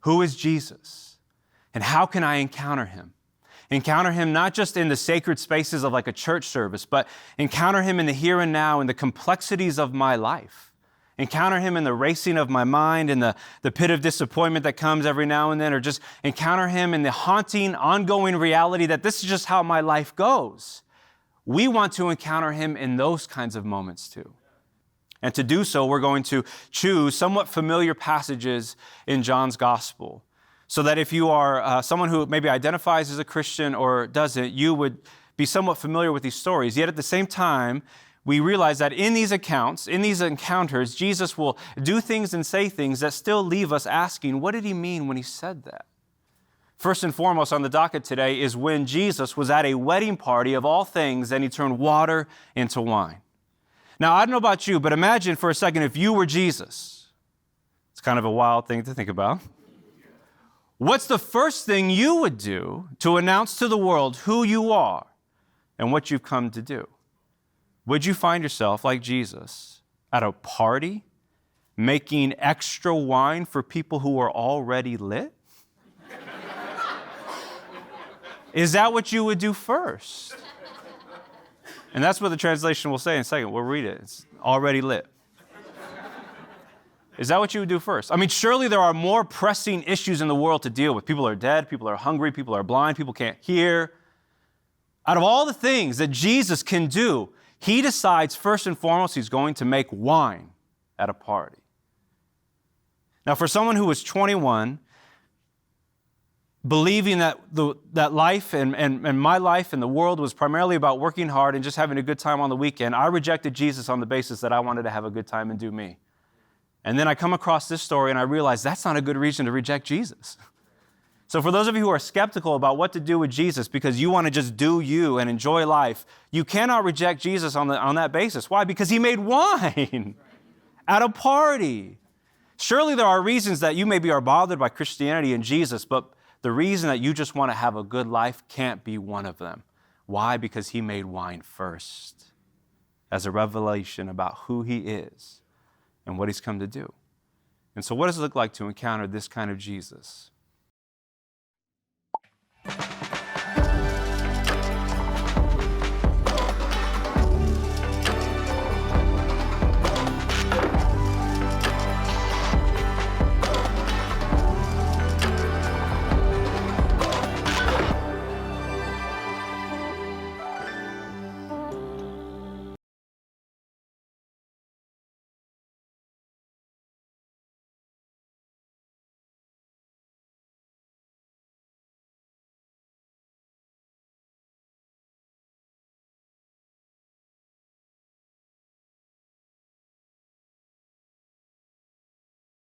Who is Jesus? And how can I encounter him? Encounter him not just in the sacred spaces of like a church service, but encounter him in the here and now, in the complexities of my life. Encounter him in the racing of my mind, in the pit of disappointment that comes every now and then, or just encounter him in the haunting, ongoing reality that this is just how my life goes. We want to encounter him in those kinds of moments too. And to do so, we're going to choose somewhat familiar passages in John's gospel, so that if you are someone who maybe identifies as a Christian or doesn't, you would be somewhat familiar with these stories. Yet at the same time, we realize that in these accounts, in these encounters, Jesus will do things and say things that still leave us asking, what did he mean when he said that? First and foremost on the docket today is when Jesus was at a wedding party of all things and he turned water into wine. Now, I don't know about you, but imagine for a second if you were Jesus. It's kind of a wild thing to think about. What's the first thing you would do to announce to the world who you are and what you've come to do? Would you find yourself like Jesus at a party making extra wine for people who are already lit? Is that what you would do first? And that's what the translation will say in a second. We'll read it. It's already lit. Is that what you would do first? I mean, surely there are more pressing issues in the world to deal with. People are dead, people are hungry, people are blind, people can't hear. Out of all the things that Jesus can do, he decides first and foremost he's going to make wine at a party. Now, for someone who was 21, believing that that life and my life and the world was primarily about working hard and just having a good time on the weekend, I rejected Jesus on the basis that I wanted to have a good time and do me. And then I come across this story and I realize that's not a good reason to reject Jesus. So for those of you who are skeptical about what to do with Jesus because you want to just do you and enjoy life, you cannot reject Jesus on that basis. Why? Because he made wine at a party. Surely there are reasons that you maybe are bothered by Christianity and Jesus, but the reason that you just want to have a good life can't be one of them. Why? Because he made wine first as a revelation about who he is and what he's come to do. And so what does it look like to encounter this kind of Jesus?